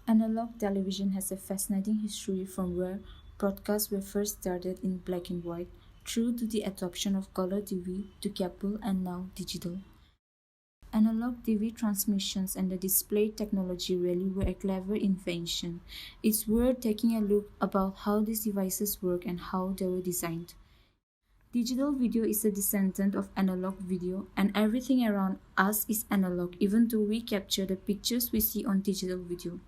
Analog television has a fascinating history from where broadcasts were first started in black and white, through to the adoption of color TV, to cable, and now digital. Analog TV transmissions and the display technology really were a clever invention. It's worth taking a look about how these devices work and how they were designed. Digital video is a descendant of analog video, and everything around us is analog, even though we capture the pictures we see on digital video.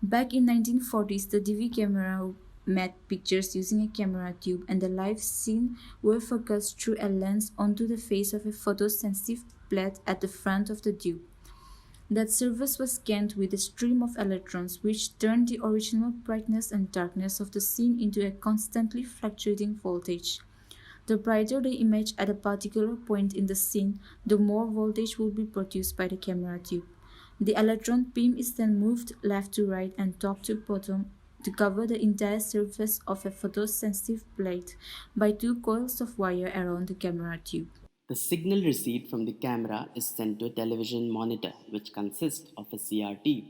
Back in 1940s, the DV camera made pictures using a camera tube, and the live scene were focused through a lens onto the face of a photosensitive plate at the front of the tube. That surface was scanned with a stream of electrons, which turned the original brightness and darkness of the scene into a constantly fluctuating voltage. The brighter the image at a particular point in the scene, the more voltage will be produced by the camera tube. The electron beam is then moved left to right and top to bottom to cover the entire surface of a photosensitive plate by two coils of wire around the camera tube. The signal received from the camera is sent to a television monitor, which consists of a CRT,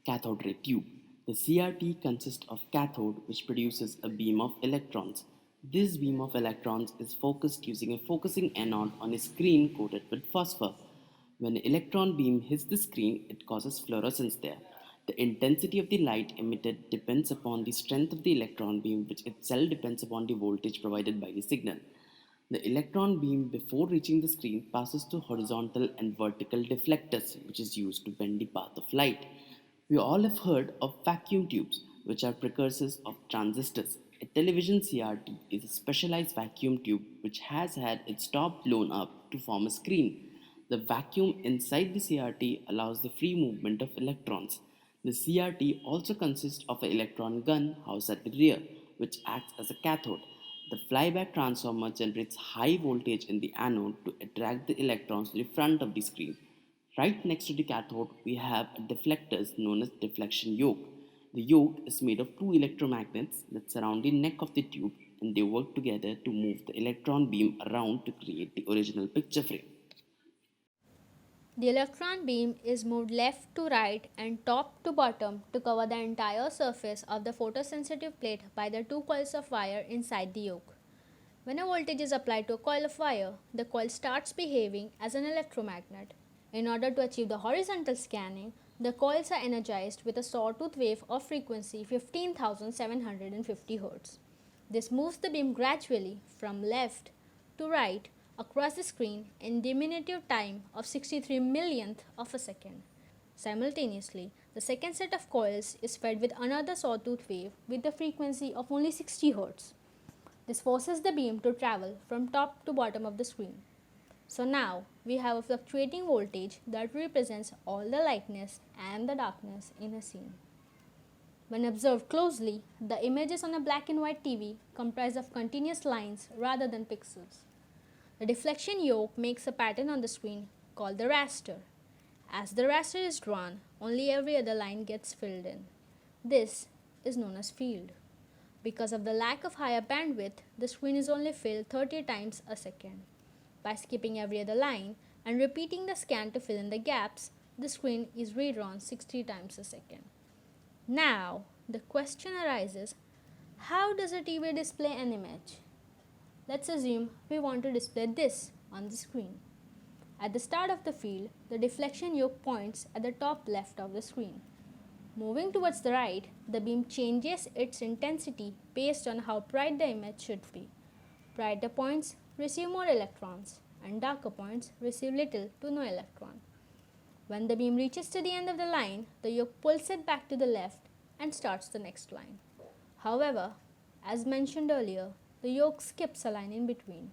cathode ray tube. The CRT consists of cathode, which produces a beam of electrons. This beam of electrons is focused using a focusing anode on a screen coated with phosphor. When an electron beam hits the screen, it causes fluorescence there. The intensity of the light emitted depends upon the strength of the electron beam, which itself depends upon the voltage provided by the signal. The electron beam, before reaching the screen, passes through horizontal and vertical deflectors, which is used to bend the path of light. We all have heard of vacuum tubes, which are precursors of transistors. A television CRT is a specialized vacuum tube which has had its top blown up to form a screen. The vacuum inside the CRT allows the free movement of electrons. The CRT also consists of an electron gun housed at the rear, which acts as a cathode. The flyback transformer generates high voltage in the anode to attract the electrons to the front of the screen. Right next to the cathode, we have a deflectors known as deflection yoke. The yoke is made of two electromagnets that surround the neck of the tube, and they work together to move the electron beam around to create the original picture frame. The electron beam is moved left to right and top to bottom to cover the entire surface of the photosensitive plate by the two coils of wire inside the yoke. When a voltage is applied to a coil of wire, the coil starts behaving as an electromagnet. In order to achieve the horizontal scanning, the coils are energized with a sawtooth wave of frequency 15,750 Hz. This moves the beam gradually from left to right across the screen in diminutive time of 63 millionth of a second. Simultaneously, the second set of coils is fed with another sawtooth wave with a frequency of only 60 Hz. This forces the beam to travel from top to bottom of the screen. So now we have a fluctuating voltage that represents all the lightness and the darkness in a scene. When observed closely, the images on a black and white TV comprise of continuous lines rather than pixels. The deflection yoke makes a pattern on the screen called the raster. As the raster is drawn, only every other line gets filled in. This is known as field. Because of the lack of higher bandwidth, the screen is only filled 30 times a second. By skipping every other line and repeating the scan to fill in the gaps, the screen is redrawn 60 times a second. Now, the question arises, how does a TV display an image? Let's assume we want to display this on the screen. At the start of the field, the deflection yoke points at the top left of the screen. Moving towards the right, the beam changes its intensity based on how bright the image should be. Brighter points receive more electrons, and darker points receive little to no electron. When the beam reaches to the end of the line, the yoke pulls it back to the left and starts the next line. However, as mentioned earlier, the yoke skips a line in between.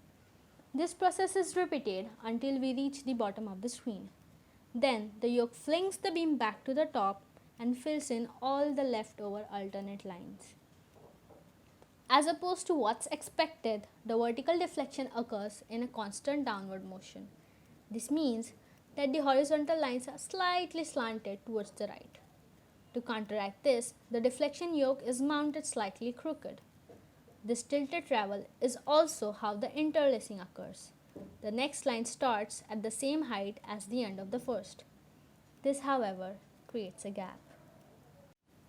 This process is repeated until we reach the bottom of the screen. Then the yoke flings the beam back to the top and fills in all the leftover alternate lines. As opposed to what's expected, the vertical deflection occurs in a constant downward motion. This means that the horizontal lines are slightly slanted towards the right. To counteract this, the deflection yoke is mounted slightly crooked. This tilted travel is also how the interlacing occurs. The next line starts at the same height as the end of the first. This, however, creates a gap.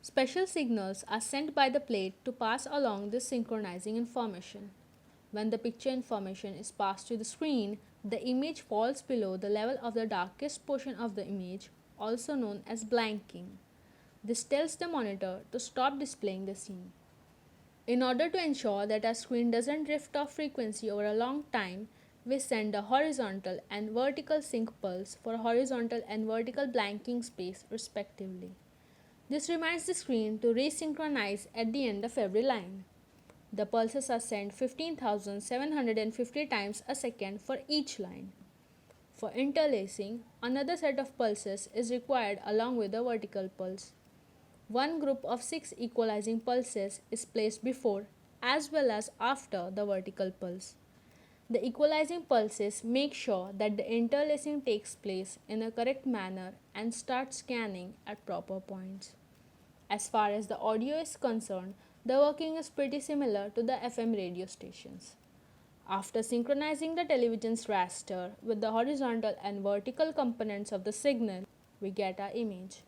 Special signals are sent by the plate to pass along this synchronizing information. When the picture information is passed to the screen, the image falls below the level of the darkest portion of the image, also known as blanking. This tells the monitor to stop displaying the scene. In order to ensure that our screen doesn't drift off frequency over a long time, we send a horizontal and vertical sync pulse for horizontal and vertical blanking space respectively. This reminds the screen to resynchronize at the end of every line. The pulses are sent 15,750 times a second for each line. For interlacing, another set of pulses is required along with the vertical pulse. One group of 6 equalizing pulses is placed before as well as after the vertical pulse. The equalizing pulses make sure that the interlacing takes place in a correct manner and start scanning at proper points. As far as the audio is concerned, the working is pretty similar to the FM radio stations. After synchronizing the television's raster with the horizontal and vertical components of the signal, we get our image.